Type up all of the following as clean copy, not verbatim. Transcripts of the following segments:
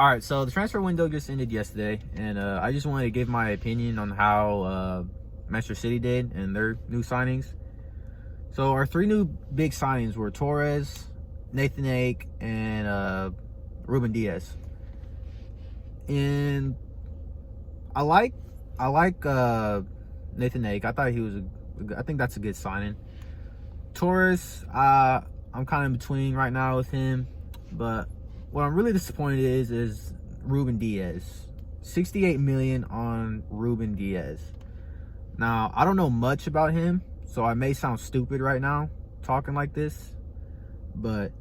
All right, so the transfer window just ended yesterday, and I just wanted to give my opinion on how Manchester City did and their new signings. So our three new big signings were Torres, Nathan Ake, and Ruben Diaz. And I like Nathan Ake. I thought he was I think that's a good signing. Torres, I'm kind of in between right now with him, but what I'm really disappointed is Ruben Diaz. 68 million on Ruben Diaz. Now, I don't know much about him, so I may sound stupid right now talking like this, but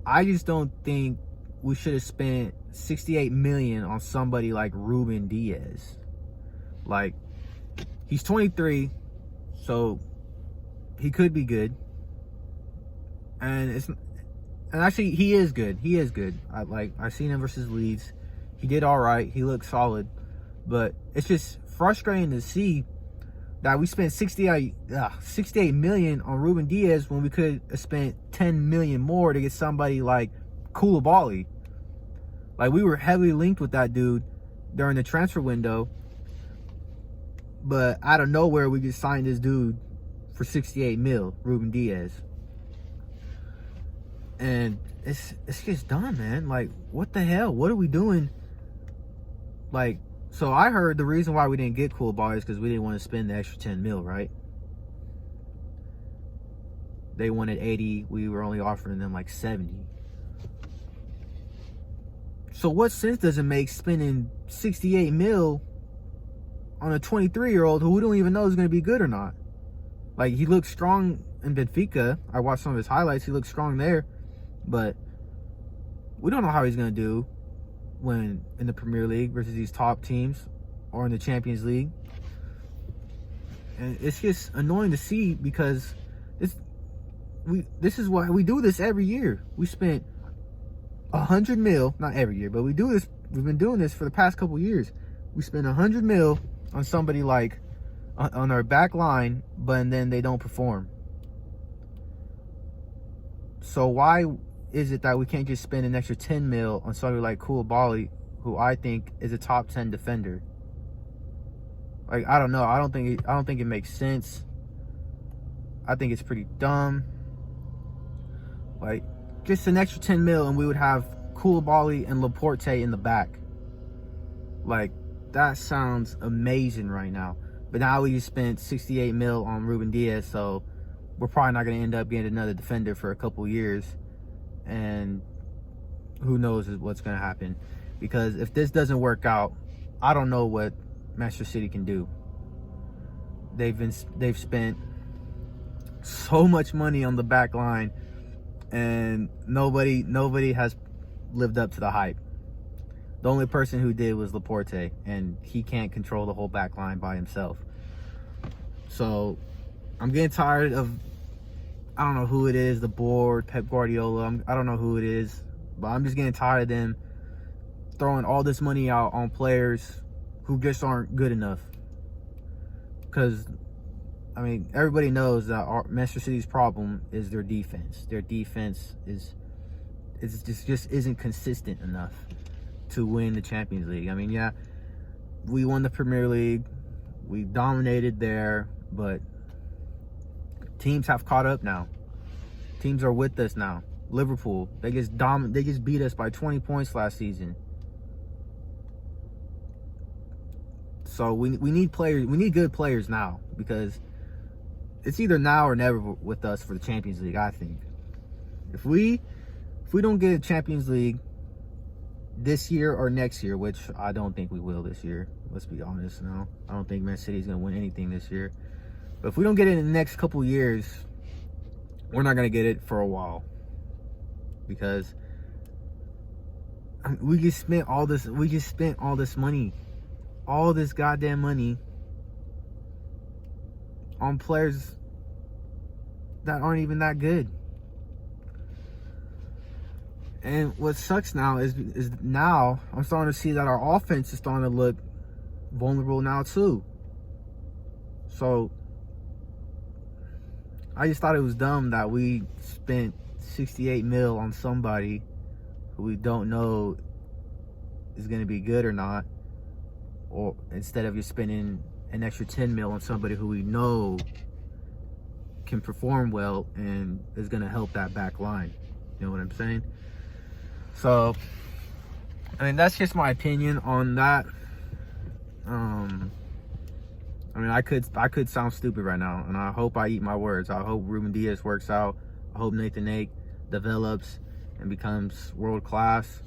I just don't think we should have spent 68 million on somebody like Ruben Diaz. Like, he's 23, so he could be good. And actually, he is good. He is good. I seen him versus Leeds. He did all right. He looked solid. But it's just frustrating to see that we spent 68 million on Ruben Diaz when we could have spent 10 million more to get somebody like Koulibaly. Like, we were heavily linked with that dude during the transfer window. But out of nowhere, we just signed this dude for 68 mil, Ruben Diaz. And it's just done, man. Like, what the hell? What are we doing? Like, so I heard the reason why we didn't get Koulibaly is because we didn't want to spend the extra 10 mil, right? They wanted 80. We were only offering them like 70. So what sense does it make spending 68 mil on a 23-year-old who we don't even know is going to be good or not? Like, he looks strong in Benfica. I watched some of his highlights. He looks strong there. But we don't know how he's going to do when in the Premier League versus these top teams or in the Champions League. And it's just annoying to see because this is why we do this every year. We spent 100 mil, not every year, but we do this. We've been doing this for the past couple years. We spend 100 mil on somebody like on our back line, but then they don't perform. So why is it that we can't just spend an extra 10 mil on somebody like Koulibaly, who I think is a top 10 defender? Like, I don't know. I don't think it makes sense. I think it's pretty dumb. Like, just an extra 10 mil and we would have Koulibaly and Laporte in the back. Like, that sounds amazing right now. But now we just spent 68 mil on Ruben Diaz, so we're probably not going to end up getting another defender for a couple years. And who knows what's going to happen. Because if this doesn't work out, I don't know what Manchester City can do. They've spent so much money on the back line, and nobody has lived up to the hype. The only person who did was Laporte, and he can't control the whole back line by himself. So I'm getting tired of, I don't know who it is, the board, Pep Guardiola, I don't know who it is, but I'm just getting tired of them throwing all this money out on players who just aren't good enough. Because, I mean, everybody knows that Manchester City's problem is their defense. Their defense just isn't consistent enough to win the Champions League. I mean, yeah, we won the Premier League. We dominated there, but teams have caught up now. Teams are with us now. Liverpool, they just beat us by 20 points last season. So we need players. We need good players now, because it's either now or never with us for the Champions League, I think. If we don't get a Champions League this year or next year, which I don't think we will this year, let's be honest now. I don't think Man City's going to win anything this year. But if we don't get it in the next couple years, we're not going to get it for a while. Because we just spent all this money, all this goddamn money on players that aren't even that good. And what sucks now is now I'm starting to see that our offense is starting to look vulnerable now too. So I just thought it was dumb that we spent 68 mil on somebody who we don't know is going to be good or not, or instead of you spending an extra 10 mil on somebody who we know can perform well and is going to help that back line. You know what I'm saying? So, I mean, that's just my opinion on that. I mean, I could sound stupid right now, and I hope I eat my words. I hope Ruben Diaz works out. I hope Nathan Ake develops and becomes world class.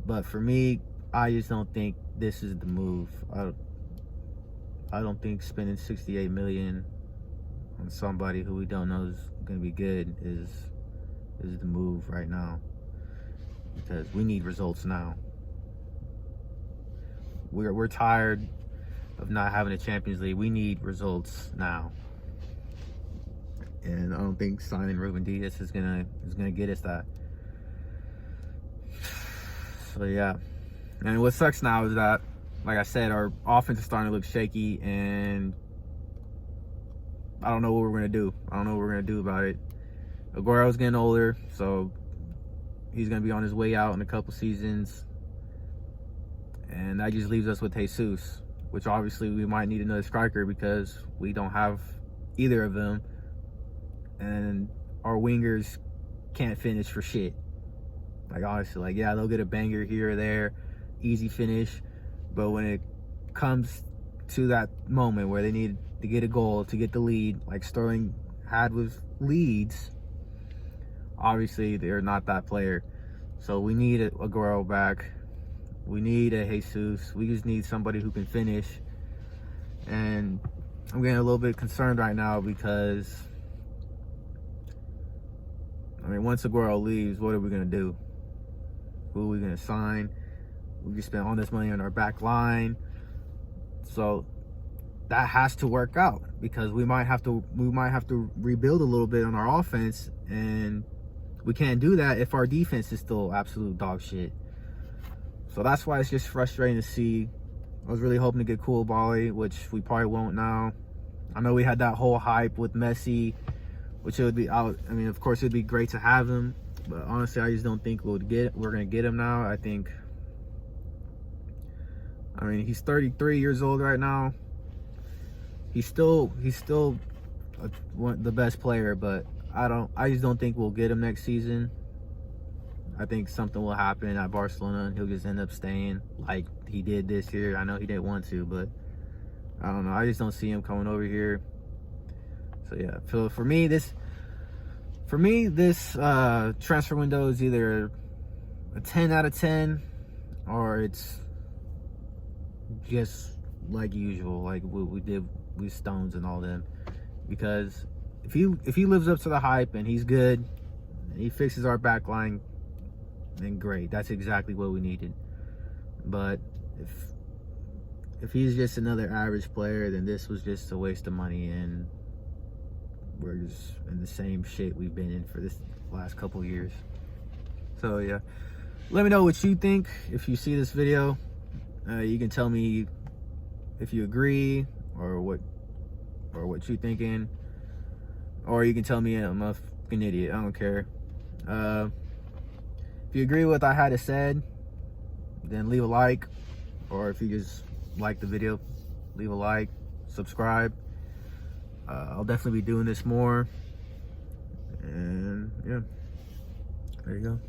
But for me, I just don't think this is the move. I don't think spending $68 million on somebody who we don't know is going to be good is the move right now, because we need results now. We're tired of not having a Champions League. We need results now, and I don't think signing Ruben Diaz is gonna get us that. So yeah, and what sucks now is that, like I said, our offense is starting to look shaky, and I don't know what we're gonna do. I don't know what we're gonna do about it. Aguero's getting older, so he's gonna be on his way out in a couple seasons. And that just leaves us with Jesus, which obviously we might need another striker because we don't have either of them. And our wingers can't finish for shit. Like, honestly, like, yeah, they'll get a banger here or there, easy finish. But when it comes to that moment where they need to get a goal, to get the lead, like Sterling had with Leeds, obviously they're not that player. So we need a Aguero back. We need a Jesus. We just need somebody who can finish. And I'm getting a little bit concerned right now because, I mean, once Aguero leaves, what are we going to do? Who are we going to sign? We just spent all this money on our back line. So that has to work out, because we might have to rebuild a little bit on our offense, and we can't do that if our defense is still absolute dog shit. So that's why it's just frustrating to see. I was really hoping to get Koulibaly, which we probably won't now. I know we had that whole hype with Messi, which it would be out. I mean, of course, it'd be great to have him, but honestly, I just don't think we're gonna get him now. I mean, he's 33 years old right now. He's still the best player, but I just don't think we'll get him next season. I think something will happen at Barcelona and he'll just end up staying like he did this year. I know he didn't want to, but I don't know. I just don't see him coming over here. So yeah, so for me, this transfer window is either a 10 out of 10 or it's just like usual, like what we did with Stones and all them. Because if he lives up to the hype and he's good and he fixes our back line, then great. That's exactly what we needed. But if he's just another average player, then this was just a waste of money, and we're just in the same shit we've been in for this last couple of years. So yeah, let me know what you think. If you see this video, you can tell me if you agree or what you're thinking, or you can tell me I'm a fucking idiot. I don't care. If you agree with what I had to said, then leave a like, or if you just like the video, leave a like, subscribe. I'll definitely be doing this more, and yeah, there you go.